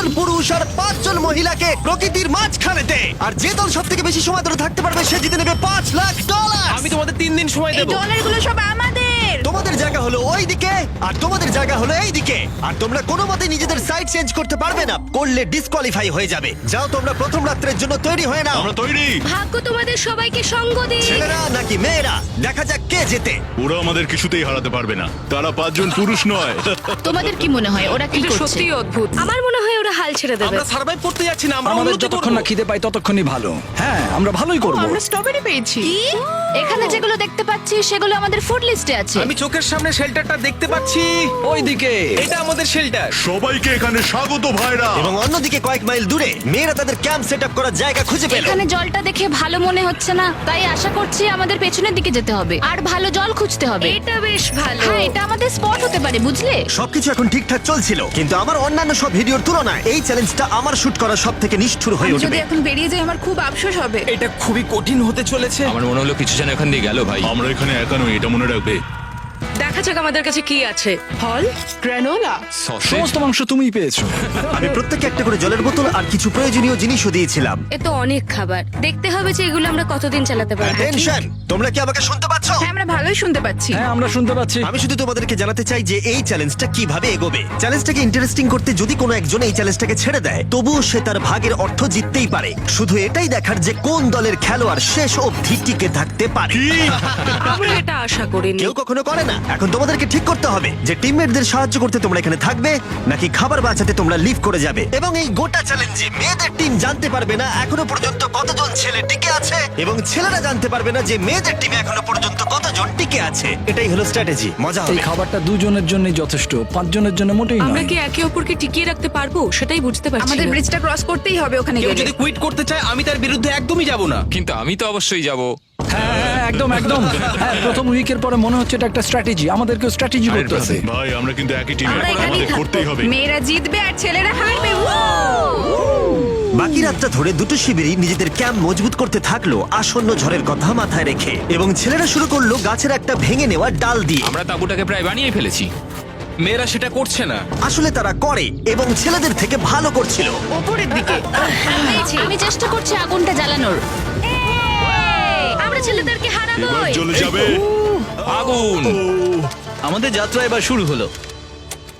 জন পুরুষ আর 5 জন মহিলাকে প্রকৃতির মাঝখানেতে। আর যে দল সব থেকে বেশি সময় ধরে থাকতে পারবে সে জিতে নেবে $5,00,000। আমি তোমাদের 3 দিন সময় এই দেবো। ডলারগুলো সব আমাদের। তোমাদের জায়গা হলো ওই দিকে আর তোমাদের জায়গা হলো এই দিকে। আর তোমরা কোনো মতে নিজেদের সাইড চেঞ্জ করতে পারবে না, করলে ডিসকোয়ালিফাই হয়ে যাবে। যাও তোমরা প্রথম রাত্রের জন্য তৈরি হয়ে নাও। আমরা তৈরি। ভাগ্য তোমাদের সবাইকে সঙ্গ দিক। ছেলেরা নাকি মেয়েরা, দেখা যাক কে জেতে। ওরা আমাদের কিছুতেই হারাতে পারবে না, তারা 5 জন পুরুষ নয়। তোমাদের কি মনে হয় ওরা কি এটা করছে? সত্যি অদ্ভুত। আমার মনে হয় ওরা হাল ছেড়ে দেবে। আমরা সার্ভাইভ করতে যাচ্ছি না, আমরা আমাদের উন্নতি যতক্ষণ না করব। খিদে পাই ততক্ষণই ভালো। হ্যাঁ, আমরা ভালোই করব। আমরা স্ট্রবেরি পেয়েছি। কি? এখানে যেগুলো দেখতে পাচ্ছি সেগুলো আমাদের ফুড লিস্টে আছে। আমি চোখের সামনে শেল্টারটা দেখতে পাচ্ছি। ওইদিকে এটা আমাদের শেল্টার। সবাইকে এখানে স্বাগত ভাইরা। এবং অন্যদিকে কয়েক মাইল দূরে মেয়েরা তাদের ক্যাম্প সেট আপ করার জায়গা খুঁজে পেল। এখানে জলটা দেখে ভালো মনে হচ্ছে না, তাই আশা করছি আমাদের পেছনের দিকে যেতে হবে আর ভালো জল খুঁজতে হবে। এটা বেশ ভালো। হ্যাঁ, এটা আমাদের স্পট হতে পারে, বুঝলে? সবকিছু এখন ঠিকঠাক চলছিল, কিন্তু আমার অন্যান্য সব ভিডিওর তুলনায় এই চ্যালেঞ্জটা আমার শুট করা সব থেকে নিষ্ঠুর হয়ে যদি উঠবে। এখন বেরিয়ে যাই আমার খুব আফসোস হবে। এটা খুবই কঠিন হতে চলেছে। আমার মনে হলো কিছু যেন এখান দিয়ে গেল ভাই। আমরা এখানে একা নই, এটা মনে রাখবে। দেখা যাক আমাদের কাছে কি আছে। ফল, গ্রানোলা। সমস্ত মাংস তুমিই পেয়েছো। আমি প্রত্যেককে একটা করে জলের বোতল আর কিছু প্রয়োজনীয় জিনিসও দিয়েছিলাম। এ তো অনেক খাবার। দেখতে হবে যে এগুলো আমরা কতদিন চালাতে পারবো। টেনশন, তোমরা কি আমাকে শুনতে পাচ্ছ? হ্যাঁ, আমরা ভালোই শুনতে পাচ্ছি। হ্যাঁ, আমরা শুনতে পাচ্ছি। আমি শুধু তোমাদেরকে জানাতে চাই যে এই চ্যালেঞ্জটা কিভাবে এগোবে। চ্যালেঞ্জটাকে ইন্টারেস্টিং করতে যদি কোনো একজন এই চ্যালেঞ্জটাকে ছেড়ে দেয়, তবুও সে তার ভাগের অর্থ জিততেই পারে। শুধু এটাই দেখার যে কোন দলের খেলোয়াড় শেষ অবধি টিকে থাকতে পারে। আমরা এটা আশা করিনি। কেউ কখনো করে না। এখন তোমাদেরকে ঠিক করতে হবে যে টিমমেটদের সাহায্য করতে তোমরা এখানে থাকবে নাকি খাবার বাঁচাতে তোমরা লিভ করে যাবে। এবং এই গোটা চ্যালেঞ্জে মেয়েদের টিম জানতে পারবে না এখনো পর্যন্ত কতজন ছেলে টিকে আছে, এবং ছেলেরা জানতে পারবে না যে মেয়েদের টিমে এখনো পর্যন্ত কতজন টিকে আছে। এটাই হলো স্ট্র্যাটেজি। মজা এই হবে। খাবারটা 2 জনের জন্যই যথেষ্ট, 5 জনের জন্য মোটেই আমরা নয়। কি একে অপরকে টিকিয়ে রাখতে পারবো সেটাই বুঝতে পারছি আমাদের না। ব্রিজটা ক্রস করতেই হবে ওখানে কেউ গেলে। যদি কুইট করতে চায় আমি তার বিরুদ্ধে একদমই যাব না। কিন্তু আমি তো অবশ্যই যাব। হ্যাঁ, হ্যাঁ, একদম একদম। হ্যাঁ, প্রথম উইকের পরে মনে হচ্ছে এটা একটা স্ট্র্যাটেজি। আমাদেরকেও স্ট্র্যাটেজি করতে হবে। ভাই আমরা কিন্তু একই টিমে, আমরা এখানেই আমাদের থাকবো। করতেই হবে। মেয়েরা জিতবে আর ছেলেরা হারবে। বাকি রাতটা ধরে দুটো শিবিরই নিজেদের ক্যাম্প মজবুত করতে থাকলো আসন্ন ঝড়ের কথা মাথায় রেখে, এবং ছেলেরা শুরু করলো গাছের একটা ভেঙে নেওয়া ডাল দিয়ে। আমরা তাঁবুটাকে প্রায় বানিয়ে ফেলেছি। মেয়েরা সেটা করছে না। আসলে তারা করে এবং ছেলেদের থেকে ভালো করছিল। ওপরের দিকে। আমি চেষ্টা করছি আগুনটা জ্বালানোর। আমরা ছেলেদেরকে এবার হারাবোই। জ্বলে যাবে। আগুন! আমাদের যাত্রা এবার শুরু হলো।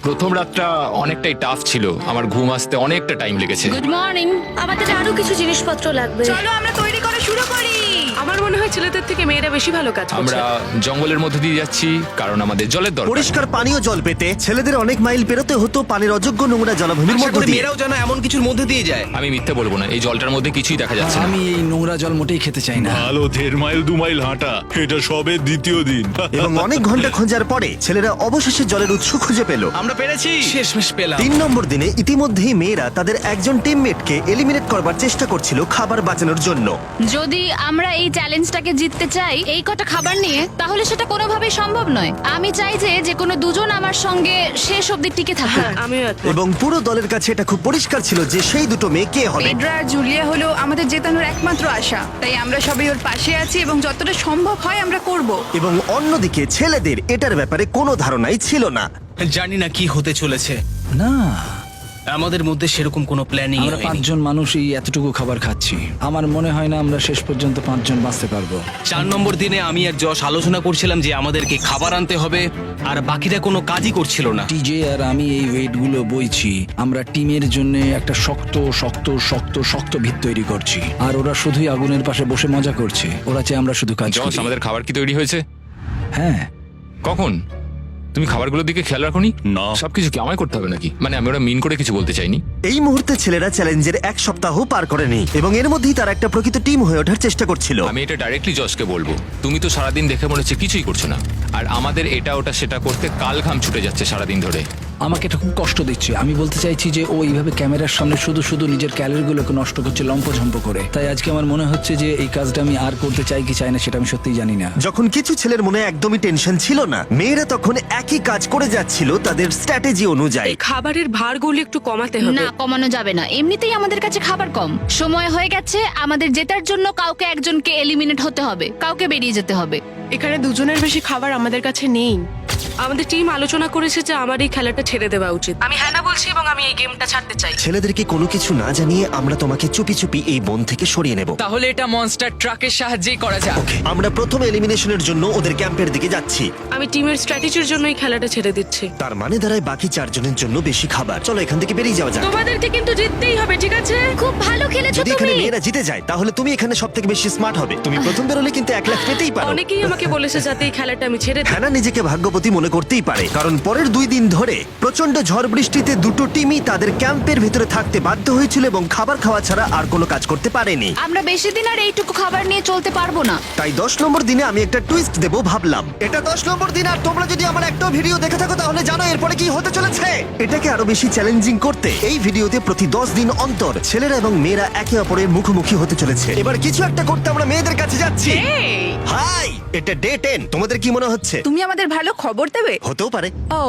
প্রথম রাতটা অনেকটাই টাফ ছিল, আমার ঘুম আসতে অনেকটা টাইম লেগেছে। Good morning. আমাদের আরো কিছু জিনিসপত্র লাগবে। চলো আমরা তৈরি করা শুরু করি। আমার মনে হয় ছেলেদের থেকে মেয়েরা বেশি ভালো কাজ করছে। আমরা জঙ্গলের মধ্যে দিয়ে যাচ্ছি কারণ আমাদের জলের দরকার। পরিষ্কার পানীয় জল পেতে ছেলেদের অনেক মাইল পেরোতে হতো পানির অযোগ্য নোংরা জলাভূমির আশা মধ্য করি দিয়ে। মেয়েরাও যেন এমন কিছুর মধ্যে দিয়ে যায়। আমি মিথ্যে বলবো না, এই জলটার মধ্যে কিছুই দেখা যাচ্ছে না। আমি এই নোংরা জল মোটেই খেতে চাই না। ভালো 1.5 মাইল 2 মাইল হাঁটা, এটা সবে দ্বিতীয় দিন। এবং অনেক ঘন্টা খোঁজার পরে ছেলেরা অবশেষে জলের উৎস খুঁজে পেল। আমরা পেরেছি, শেষমেশ পেলাম। 3 নম্বর দিনে ইতিমধ্যেই মেয়েরা তাদের একজন টিমমেটকে এলিমিনেট করবার চেষ্টা করছিল খাবার বাঁচানোর জন্য। যদি আমরা এই চ্যালেঞ্জটাকে জিততে চাই এই কটা খাবার নিয়ে, তাহলে সেটা কোনোভাবেই সম্ভব নয়। আমি চাই যে কোনো দুজন আমার সঙ্গে শেষ অবধি টিকে থাকুক। হ্যাঁ, আমিও একমত। এবং পুরো দলের কাছে এটা খুব পরিষ্কার ছিল যে সেই দুটো মেয়ে কে হবে। পেড্রা আর জুলিয়া হলো আমাদের জেতানোর একমাত্র আশা, তাই আমরা সবাই ওর পাশে আছি এবং যতটা সম্ভব হয় আমরা করব। এবং অন্যদিকে ছেলেদের এটার ব্যাপারে কোনো ধারণাই ছিল না। জানি না কি হতে চলেছে। না, আমাদের মধ্যে সেরকম কোনো প্ল্যানিং আমরা 5 জন মানুষ এই এতটুকু খাবার খাচ্ছি। আমার মনে হয় না আমরা শেষ পর্যন্ত 5 জন বাঁচতে পারবো। 4 নম্বর দিনে আমি আর যশ আলোচনা করছিলাম যে আমাদেরকে খাবার আনতে হবে, আর বাকিরা কোনো কাজই করছিল না। টিজে আর আমি এই ওয়েটগুলো বইছি। আমরা টিমের জন্য একটা শক্ত শক্ত শক্ত শক্ত ভিত তৈরি করছি, আর ওরা শুধুই আগুনের পাশে বসে মজা করছে। ওরা চায় আমরা শুধু কাজ জস, করি। আমাদের খাবার কি তৈরি হয়েছে? হ্যাঁ, কখন? তুমি খাবারগুলোর দিকে খেয়াল রাখোনি? না। সবকিছু কি আমায় করতে হবে নাকি? মানে আমি ওরা মিন করে কিছু বলতে চাইনি। এই মুহূর্তে ছেলেরা চ্যালেঞ্জের 1 সপ্তাহ পার করেনি এবং এর মধ্যেই তারা একটা প্রকৃত টিম হয়ে ওঠার চেষ্টা করছিল। আমি এটা ডাইরেক্টলি জসকে বলবো। তুমি তো সারাদিন দেখে মনে হচ্ছে কিছুই করছো না, আর আমাদের এটা ওটা সেটা করতে কাল ঘাম ছুটে যাচ্ছে সারাদিন ধরে। আমাকে এটা খুব কষ্ট দিচ্ছে। আমি বলতে চাইছি যে ও এইভাবে ক্যামেরার সামনে শুধু শুধু নিজের ক্যালোরিগুলোকে নষ্ট করছে লম্পঝম্প করে। তাই আজকে আমার মনে হচ্ছে যে এই কাজটা আমি আর করতে চাই কি চাই না সেটা আমি সত্যিই জানি না। যখন কিছু ছেলের মনে একদমই টেনশন ছিল না, মেয়েরা তখন একই কাজ করে যাচ্ছিল তাদের স্ট্র্যাটেজি অনুযায়ী। এই খাবারের ভারগুলো একটু কমাতে হবে। না, কমানো যাবে না। এমনিতেই আমাদের কাছে খাবার কম। সময় হয়ে গেছে আমাদের জেতার জন্য। কাউকে একজনকে এলিমিনেট হতে হবে, কাউকে বেরিয়ে যেতে হবে। এখানে 2 জনের বেশি খাবার আমাদের কাছে নেই। আমাদের টিম আলোচনা করেছে যে আমার এই খেলাটা ছেড়ে দেওয়া উচিত। আমি হ্যাঁ না বলছি এবং আমি এই গেমটা ছাড়তে চাই। ছেলেদেরকে কোনো কিছু না জানিয়ে আমরা তোমাকে চুপি চুপি এই বন থেকে সরিয়ে নেব। তাহলে এটা মনস্টার ট্রাকের সাহায্যেই করা যাক। আমরা প্রথম এলিমিনেশনের জন্য ওদের ক্যাম্পের দিকে যাচ্ছি। আমি টিমের স্ট্র্যাটেজির জন্য এই খেলাটা ছেড়ে দিচ্ছি। তার মানে দাঁড়ায় বাকি 4 জনের জন্য বেশি খাবার। চলো এখান থেকে বেরিয়ে যাওয়া যাক। তোমাদেরকে কিন্তু জিততেই হবে, ঠিক আছে? খুব ভালো খেলেছো যদি এখানে তুমি। মেয়েরা জিতে যায় তাহলে তুমি এখানে সব থেকে বেশি স্মার্ট হবে। তুমি প্রথম বেরোলে কিন্তু 1 লাখ পেতেই পারো। অনেকেই আমাকে বলেছে যাতে এই খেলাটা আমি ছেড়ে দিই। হ্যানা নিজেকে ভাগ্যবতী মনে করতেই পারে, কারণ পরের 2 দিন ধরে প্রচন্ড ঝড় বৃষ্টিতে দুটো টিমই তাদের ক্যাম্পের ভিতরে থাকতে বাধ্য হয়েছিল এবং খাবার খাওয়া ছাড়া আর কোনো কাজ করতে পারেনি। আমরা বেশি দিন আর এইটুকু খাবার নিয়ে চলতে পারবো না। তাই 10 নম্বর দিনে আমি একটা টুইস্ট দেব ভাবলাম। এটা 10 নম্বর দিন আর তোমরা যদি আমার একটা ভিডিও দেখে থাকো তাহলে জানো এরপরে কি হতে চলেছে। এটাকে আরো বেশি চ্যালেঞ্জিং করতে এই ভিডিওতে প্রতি 10 দিন অন্তর ছেলেরা এবং মেয়েরা একে অপরের মুখোমুখি হতে চলেছে। এবার কিছু একটা করতে আমরা মেয়েদের কাছে যাচ্ছি। হাই, এটা ডে 10। তোমাদের কি মনে হচ্ছে? তুমি আমাদের ভালো খবর দেবে? হতেও পারে। ও,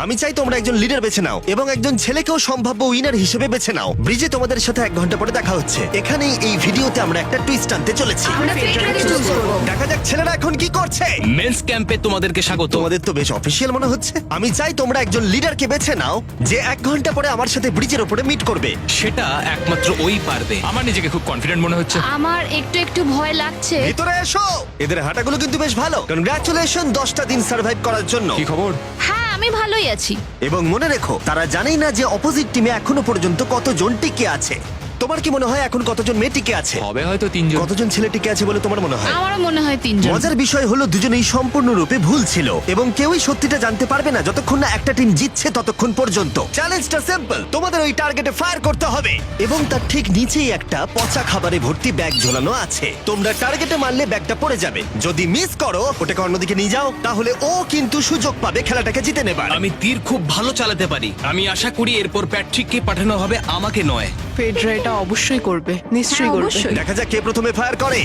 আমি চাই তোমরা একজন লিডার বেছে নাও এবং একজন ছেলেকেও সম্ভাব্য উইনার হিসেবে বেছে নাও। ব্রিজে তোমাদের সাথে 1 ঘন্টা পরে দেখা হচ্ছে। এখানেই এই ভিডিওতে আমরা একটা টুইস্ট আনতে চলেছি। আমরা ফেডরারকে চুজ করব। দেখা যাক ছেলেরা এখন কি করছে। মেন্স ক্যাম্পে তোমাদেরকে স্বাগত। তোমাদের তো বেশ অফিসিয়াল মনে হচ্ছে। আমি চাই তোমরা একজন লিডারকে বেছে নাও যে 1 ঘন্টা পরে আমার সাথে ব্রিজের উপরে মিট করবে। সেটা একমাত্র ওই পারবে। আমার নিজেকে খুব কনফিডেন্ট মনে হচ্ছে। আমার একটু একটু ভয় লাগছে। ভিতরে এসো। এদের হাঁটাগুলো কিন্তু বেশ ভালো। কনগ্রাচুলেশন 10টা দিন সার্ভাইভ করার জন্য। কি খবর? হ্যাঁ, আমি ভালোই আছি। এবং মনে রেখো তারা জানেই না যে অপোজিট টিমে এখনো পর্যন্ত কতজন টিকে আছে। তোমার কি মনে হয় এখন কতজন মেয়ে টিকে আছে? হবে হয়তো 3 জন। কতজন ছেলে টিকে আছে বলে তোমার মনে হয়? আমারও মনে হয় 3 জন। মজার বিষয় হলো দুজনেই সম্পূর্ণরূপে ভুল ছিল এবং কেউই সত্যিটা জানতে পারবে না যতক্ষণ না একটা টিম জিতছে ততক্ষণ পর্যন্ত। চ্যালেঞ্জটা সিম্পল, তোমাদের ওই টার্গেটে ফায়ার করতে হবে এবং তার ঠিক নিচেই একটা পচা খাবারে ভর্তি ব্যাগ ঝোলানো আছে। তোমরা টার্গেটে মারলে ব্যাগটা পড়ে যাবে। যদি মিস করো ওটাকে অন্যদিকে নিয়ে যাও, তাহলে ও কিন্তু সুযোগ পাবে খেলাটাকে জিতে নেবার। আমি তীর খুব ভালো চালাতে পারি। আমি আশা করি এরপর প্যাট্রিককে পাঠানো হবে, আমাকে নয়। ফেডরা এটা অবশ্যই করবে, নিশ্চয়ই করবে। অবশ্যই। দেখা যাক কে প্রথমে ফায়ার করে।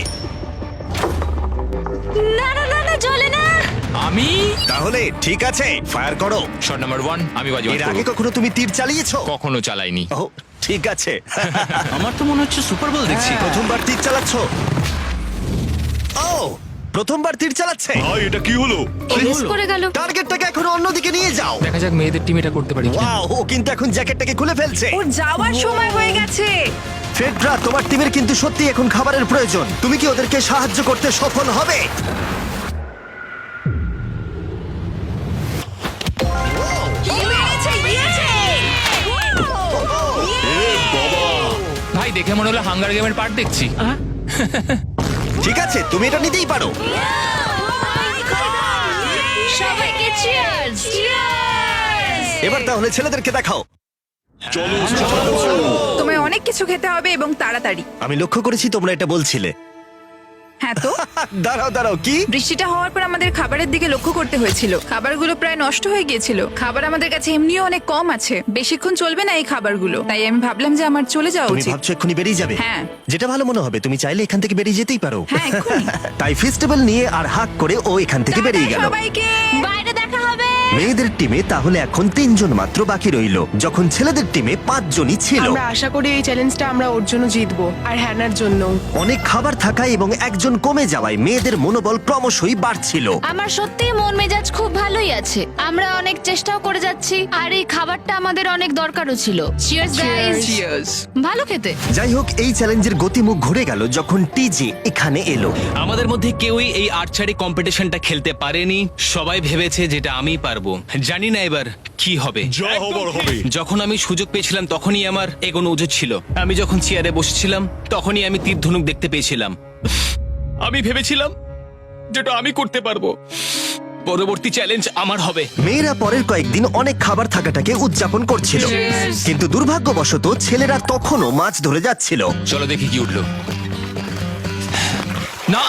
না না না না, চলে না। আমি তাহলে ঠিক আছে, ফায়ার করো। শট নাম্বার 1 আমি বাজি এর আগে কখনো তুমি তীর চালিয়েছো? কখনো চালাইনি। ও ঠিক আছে। আমার তো মনে হচ্ছে সুপার বল দেখছি। প্রথমবার তীর চালাচ্ছ? ও, প্রথমবার তীর চালাচ্ছে। ভাই এটা কি হলো? মিস করে গেল। টার্গেটটাকে এখন অন্যদিকে নিয়ে যাও। দেখা যাক মেয়েদের টিম এটা করতে পারি কিনা। ওয়াও, ও কিন্তু এখন জ্যাকেটটাকে খুলে ফেলছে। ওর যাওয়ার সময় হয়ে গেছে। ফেডরা, তোমার টিমের কিন্তু সত্যি এখন খাবারের প্রয়োজন। তুমি কি ওদেরকে সাহায্য করতে সফল হবে? ভাই দেখে মনে হলো হাঙ্গার গেমের পার্ট দেখছি। ঠিক আছে, তুমি এটা নিতেই পারো। সবাইকে চিয়ার্স। এবার তাহলে ছেলেদেরকে দেখাও। তোমায় অনেক কিছু খেতে হবে এবং তাড়াতাড়ি। আমি লক্ষ্য করেছি তোমরা এটা বলছিলে। হ্যাঁ তো, দাঁড়াও দাঁড়াও, কি? বৃষ্টিটা হওয়ার পর আমাদের খাবারের দিকে লক্ষ্য করতে হয়েছিল। খাবারগুলো প্রায় নষ্ট হয়ে গিয়েছিল। খাবার আমাদের কাছে এমনিও অনেক কম আছে, বেশিক্ষণ চলবে না এই খাবারগুলো। তাই আমি ভাবলাম যে আমার চলে যাওয়া তুমি উচিত। ভাবছো এক্ষুনি বেরিয়ে যাবে? হ্যাঁ। যেটা ভালো মনে হবে। তুমি চাইলে এখান থেকে বেরিয়ে যেতেই পারো। হ্যাঁ, এক্ষুনি। তাই ফেস্টিভ্যাল নিয়ে আর হাক করে ও এখান থেকে বেরিয়ে গেল। সবাইকে বাইরে দেখা হবে। মেয়েদের টিমে তাহলে এখন 3 জন মাত্র বাকি রইলো, যখন ছেলেদের টিমে 5 জনই ছিল। আমরা আশা করি এই চ্যালেঞ্জটা আমরা ওর জন্য জিতবো আর হ্যানার জন্য। অনেক খাবার থাকায় এবং একজন কমে যাওয়ায় মেয়েদের মনোবল ক্রমশই বাড়ছিল। আমার সত্যিই মন মেজাজ খুব ভালোই আছে। আমরা অনেক চেষ্টাও করে যাচ্ছি আর এই খাবারটা আমাদের অনেক দরকারও ছিল। Cheers guys. চিয়ার্স। ভালো খেতে। যাই হোক, এই চ্যালেঞ্জের গতিমুখ ঘুরে গেল যখন টিজি এখানে এলো। আমাদের মধ্যে কেউই এই আর্চারি কম্পিটিশনটা খেলতে পারেনি। সবাই ভেবেছে যেটা আমি পারবো। জানি না এবার কি হবে। যা হবার হবে। যখন আমি সুযোগ পেয়েছিলাম তখনই আমার এগোনো উচিত ছিল। আমি যখন চেয়ারে বসেছিলাম তখনই আমি তীর ধনুক দেখতে পেয়েছিলাম। আমি ভেবেছিলাম যেটা আমি করতে পারবো। পরবর্তী চ্যালেঞ্জ আমার হবে। মেয়েরা পরের কয়েকদিন অনেক খাবার থাকাটাকে উদযাপন করছিল, কিন্তু দুর্ভাগ্যবশত ছেলেরা তখনও মাছ ধরে যাচ্ছিল। চলো দেখি কি উঠলো। না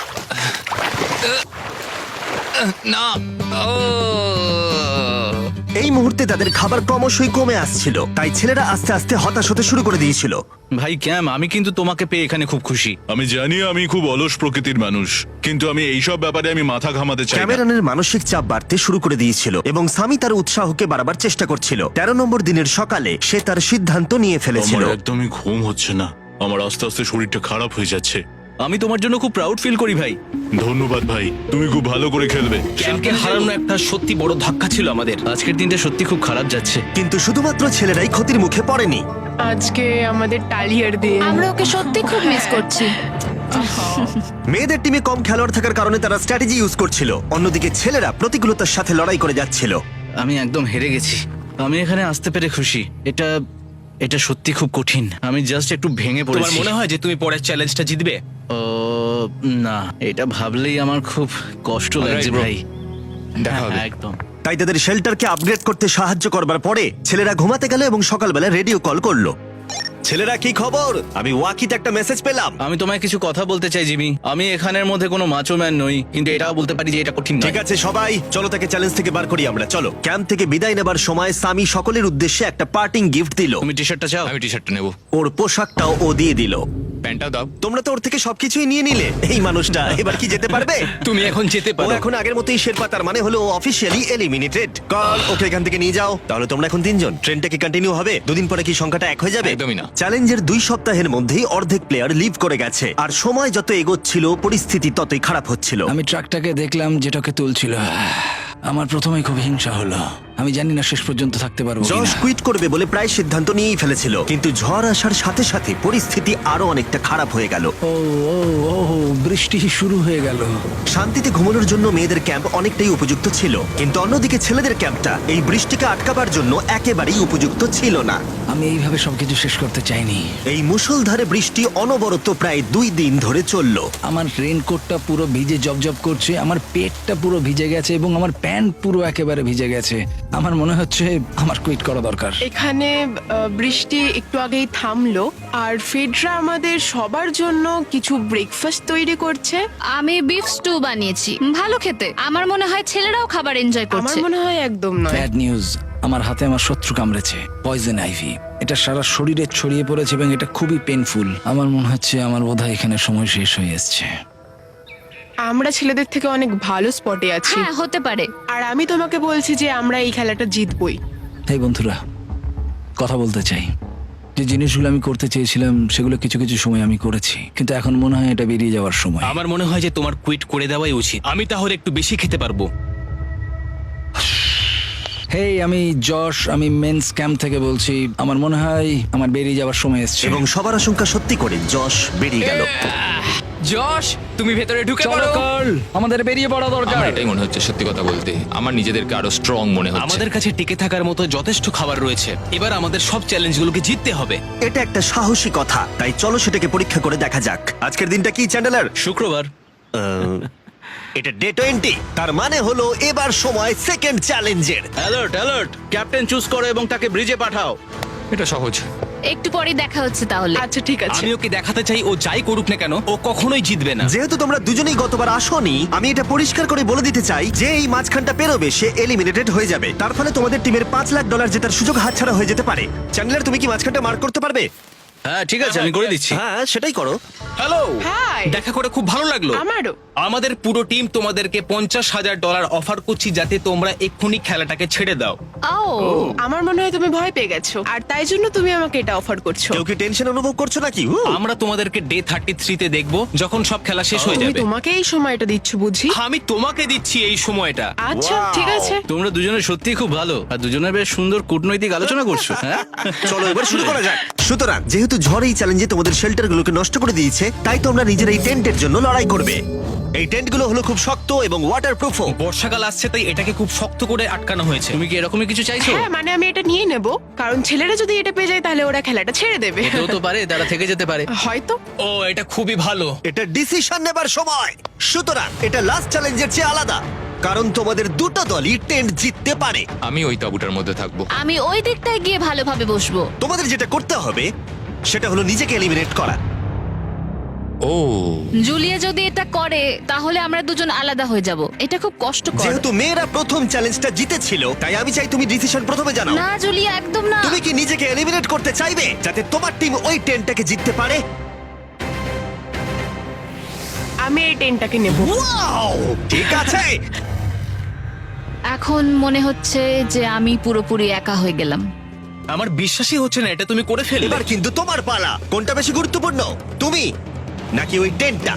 না ও এই মুহূর্তে তাদের খাবার ক্রমশই কমে আসছিল, তাই ছেলেরা আস্তে আস্তে হতাশ হতে শুরু করে দিয়েছিল। ভাই ক্যাম, আমি কিন্তু তোমাকে পেয়ে এখানে খুব খুশি। আমি জানি আমি খুব অলস প্রকৃতির মানুষ, কিন্তু আমি এইসব ব্যাপারে আমি মাথা ঘামাতে চাই না। ক্যামেরনের মানসিক চাপ বাড়তে শুরু করে দিয়েছিল এবং সামি তার উৎসাহকে বাড়াবার চেষ্টা করছিল। 13 নম্বর দিনের সকালে সে তার সিদ্ধান্ত নিয়ে ফেলেছিল। আমার একদমই ঘুম হচ্ছে না। আমার আস্তে আস্তে শরীরটা খারাপ হয়ে যাচ্ছে। আমি তোমার জন্য খুব প্রাউড ফিল করি ভাই। ধন্যবাদ ভাই, তুমি খুব ভালো করে খেলবে। ক্যাম্পকে হারানো একটা সত্যি বড় ধাক্কা ছিল আমাদের। আজকের দিনটা সত্যি খুব খারাপ যাচ্ছে। কিন্তু শুধুমাত্র ছেলেরাই ক্ষতির মুখে পড়েনি। আজকে আমাদের টালিয়ার দিন। আমরা ওকে সত্যি খুব মিস করছি। মেয়েদের টিমে কম খেলোয়াড় থাকার কারণে তারা স্ট্র্যাটেজি ইউজ করছিল, অন্যদিকে ছেলেরা প্রতিকূলতার সাথে লড়াই করে যাচ্ছিল। আমি একদম হেরে গেছি। আমি এখানে আসতে পেরে খুশি। এটা সত্যি খুব কঠিন। আমি জাস্ট একটু ভেঙে তোমার পড়েছি। মনে হয় যে তুমি পরের চ্যালেঞ্জটা জিতবে? ও না, এটা ভাবলেই আমার খুব কষ্ট লাগছে bro. ভাই। দেখা হবে। হ্যাঁ, একদম। তাই তাদের শেল্টারকে আপগ্রেড করতে সাহায্য করবার পরে ছেলেরা ঘুমাতে গেল এবং সকালবেলা রেডিও কল করলো। ছেলেরা, কি খবর? আমি ওয়াকিতে একটা মেসেজ পেলাম। আমি তোমায় কিছু কথা বলতে চাই জিমি। আমি এখানের মধ্যে কোনো মাচো ম্যান নই, কিন্তু এটাও বলতে পারি যে এটা কঠিন নয়। ঠিক আছে সবাই, চলো তাকে চ্যালেঞ্জ থেকে বার করি আমরা। চলো। ক্যাম্প থেকে বিদায় নেবার সময় সামি সকলের উদ্দেশ্যে একটা পার্টিং গিফট দিল। তুমি টি শার্টটা চাও? আমি টি শার্টটা নেবো, ওর পোশাকটাও ও দিয়ে দিল। প্যান্টটাও দাও। তোমরা তো ওর থেকে সবকিছুই নিয়ে নিলে। এই মানুষটা এবার কি যেতে পারবে? তুমি এখন যেতে ও পারো। এখন আগের মতোই শেরপা, তার মানে হলো অফিসিয়ালি এলিমিনেটেড। কল ওকে এখান থেকে নিয়ে যাও। তাহলে তোমরা এখন 3 জন। ট্রেনটা কি কন্টিনিউ হবে? দুদিন পরে কি সংখ্যাটা 1 হয়ে যাবে? একদমই না। চ্যালেঞ্জের 2 সপ্তাহের মধ্যেই অর্ধেক প্লেয়ার লিভ করে গেছে, আর সময় যত এগোচ্ছিল পরিস্থিতি ততই খারাপ হচ্ছিল। আমি ট্রাকটাকে দেখলাম যেটাকে তুলছিল। আমার প্রথমেই খুব হিংসা হলো। আমি জানি না শেষ পর্যন্ত থাকতে পারবো জশ কিনা। কুইট করবে বলে প্রায় সিদ্ধান্ত নিয়েই ফেলেছিল, কিন্তু ঝড় আসার সাথে সাথে পরিস্থিতি আরো অনেকটা খারাপ হয়ে গেল। ও ও ও বৃষ্টি শুরু হয়ে গেল। শান্তিতে ঘুমানোর জন্য মেয়েদের ক্যাম্প অনেকটাই উপযুক্ত ছিল, কিন্তু অন্যদিকে ছেলেদের ক্যাম্পটা এই বৃষ্টিকে আটকাবার জন্য একেবারেই উপযুক্ত ছিল না। আমি এইভাবে সবকিছু শেষ করতে চাইনি। এই মুষলধারে বৃষ্টি অনবরত প্রায় 2 দিন ধরে চলল। আমার রেনকোটটা পুরো ভিজে জবজব করছে, আমার পেটটা পুরো ভিজে গেছে এবং আমার প্যান্ট পুরো একেবারে ভিজে গেছে। আমার মনে হচ্ছে আমার কুইট করা দরকার। এখানে বৃষ্টি একটু আগেই থামলো, আর ফেডরা আমাদের সবার জন্য কিছু ব্রেকফাস্ট তৈরি করছে। আমি বিফ স্টু বানিয়েছি, ভালো খেতে। আমার মনে হয় ছেলেরাও খাবার এনজয় আমার করছে। মনে হয় একদম নয়। ব্যাড নিউজ, আমার হাতে আমার শত্রু কামড়েছে, পয়জন আইভি। এটা সারা শরীরে ছড়িয়ে পড়েছে এবং এটা খুবই পেইনফুল। আমার মনে হচ্ছে আমার বোধহয় এখানে সময় শেষ হয়ে এসেছে। আমরা ছেলেদের থেকে অনেক ভালো স্পটে আছি, হ্যাঁ, হতে পারে। আর আমি তোমাকে বলছি যে আমরা এই খেলাটা জিতবই। এই বন্ধুরা, কথা বলতে চাই। যে জিনিসগুলো আমি করতে চেয়েছিলাম সেগুলো কিছু কিছু সময় আমি করেছি, কিন্তু এখন মনে হয় এটা বেরিয়ে যাওয়ার সময়। আমার মনে হয় যে তোমার কুইট করে দেওয়াই উচিত। আমি তাহলে একটু বেশি খেতে পারবো। হেই, আমি যশ, আমি মেন্স ক্যাম্প থেকে বলছি। আমার মনে হয় আমার বেরিয়ে যাওয়ার সময় এসেছে। এবং সবার আশঙ্কা সত্যি করে যশ বেরিয়ে গেল। যশ, তুমি ভেতরে ঢুকে চলো পড়ো। কার্ল, আমাদের বেরিয়ে পড়া দরকার। আমার এটাই মনে হচ্ছে, সত্যি কথা বলতে আমার নিজেদেরকে আরো স্ট্রং মনে হচ্ছে। আমাদের কাছে টিকে থাকার মতো যথেষ্ট খাবার রয়েছে। এবার আমাদের সব চ্যালেঞ্জগুলোকে জিততে হবে। এটা একটা সাহসী কথা, তাই চলো সেটাকে পরীক্ষা করে দেখা যাক। আজকের দিনটা কি চ্যান্ডেলার? শুক্রবার। এটা ডে 20, তার মানে হলো এবার সময় সেকেন্ড চ্যালেঞ্জের। অ্যালার্ট অ্যালার্ট, ক্যাপ্টেন চুজ করো এবং তাকে ব্রিজে পাঠাও। এটা সহজ। একটু পরে দেখা হচ্ছে তাহলে। আচ্ছা ঠিক আছে। আমি ওকে দেখাতে চাই ও যাই করুক না কেন ও কখনোই জিতবে না। যেহেতু তোমরা দুজনেই গতবার আসোনি, আমি এটা পরিষ্কার করে বলে দিতে চাই যে এই মাঝখানটা পেরোবে সে এলিমিনেটেড হয়ে যাবে। তার ফলে তোমাদের টিমের $5,00,000 জেতার সুযোগ হাতছাড়া হয়ে যেতে পারে। চ্যান্ডেলার, তুমি কি মাঝখানটা মার্ক করতে পারবে? হ্যাঁ ঠিক আছে, আমি করে দিচ্ছি। হ্যাঁ, সেটাই করো। Hello, hi. দেখা করে খুব ভালো লাগলো। আমারও। আমাদের পুরো টিম তোমাদেরকে $50,000 অফার করছি যাতে তোমরা এক্ষুনি খেলাটাকে ছেড়ে দাও। ও, আমার মনে হয় তুমি ভয় পেয়ে গেছো, আর তাই জন্য তুমি আমাকে এটা অফার করছো। কেউ কি টেনশন অনুভব করছো নাকি? আমরা তোমাদেরকে ডে 33 তে দেখবো যখন সব খেলা শেষ হয়ে তুমি যাবে। তোমাকে এই সময়টা দিচ্ছ বুঝি? আমি তোমাকে দিচ্ছি এই সময়টা। আচ্ছা ঠিক আছে। তোমরা দুজনে সত্যি খুব ভালো, আর দুজনে বেশ সুন্দর কূটনৈতিক আলোচনা করছো। হ্যাঁ, চলো এবার শুরু করা যাক। সুতরাং যেহেতু ঝড় এই চ্যালেঞ্জে তোমাদের শেল্টারগুলোকে নষ্ট করে দিয়েছে, তাই তোমরা নিজের এই টেন্টের জন্য লড়াই করবে। এই টেন্টগুলো হলো খুব শক্ত এবং ওয়াটারপ্রুফও। বর্ষাকাল আসছে তাই এটাকে খুব শক্ত করে আটকানো হয়েছে। তুমি কি এরকমই কিছু চাইছো? হ্যাঁ মানে আমি এটা নিয়ে নেব, কারণ ছেলেরা যদি এটা পেয়ে যায় তাহলে ওরা খেলাটা ছেড়ে দেবে। কেউ তো পারে, তারা থেকে যেতে পারে। হয়তো। ও, এটা খুবই ভালো। এটা ডিসিশন নেবার সময়। সুতরাং এটা লাস্ট চ্যালেঞ্জের চেয়ে আলাদা, কারণ তোমাদের দুটো দলই টেন্ট জিততে পারে। আমি ওই তাঁবুটার মধ্যে থাকবো। আমি ওই দিকটায় গিয়ে ভালোভাবে বসবো। তোমাদের যেটা করতে হবে সেটা হলো নিজেকে এলিমিনেট করা। ও, জুলিয়া যদি এটা করে তাহলে আমরা দুজন আলাদা হয়ে যাব। এটা খুব কষ্টকর। যেহেতু মেয়েরা প্রথম চ্যালেঞ্জটা জিতেছিল, তাই আমি চাই তুমি ডিসিশন প্রথমে জানাও। না জুলিয়া, একদম না। তুমি কি নিজেকে এলিমিনেট করতে চাইবে যাতে তোমার টিম ওই টেন্টটাকে জিততে পারে? আমি এই টেনটাকে নেব। ওয়াও, ঠিক আছে। এখন মনে হচ্ছে যে আমি পুরোপুরি একা হয়ে গেলাম। আমার বিশ্বাসই হচ্ছে না এটা তুমি করে ফেললে। এবার কিন্তু তোমার পালা। কোনটা বেশি গুরুত্বপূর্ণ, তুমি নাকি ওই টেন্টটা?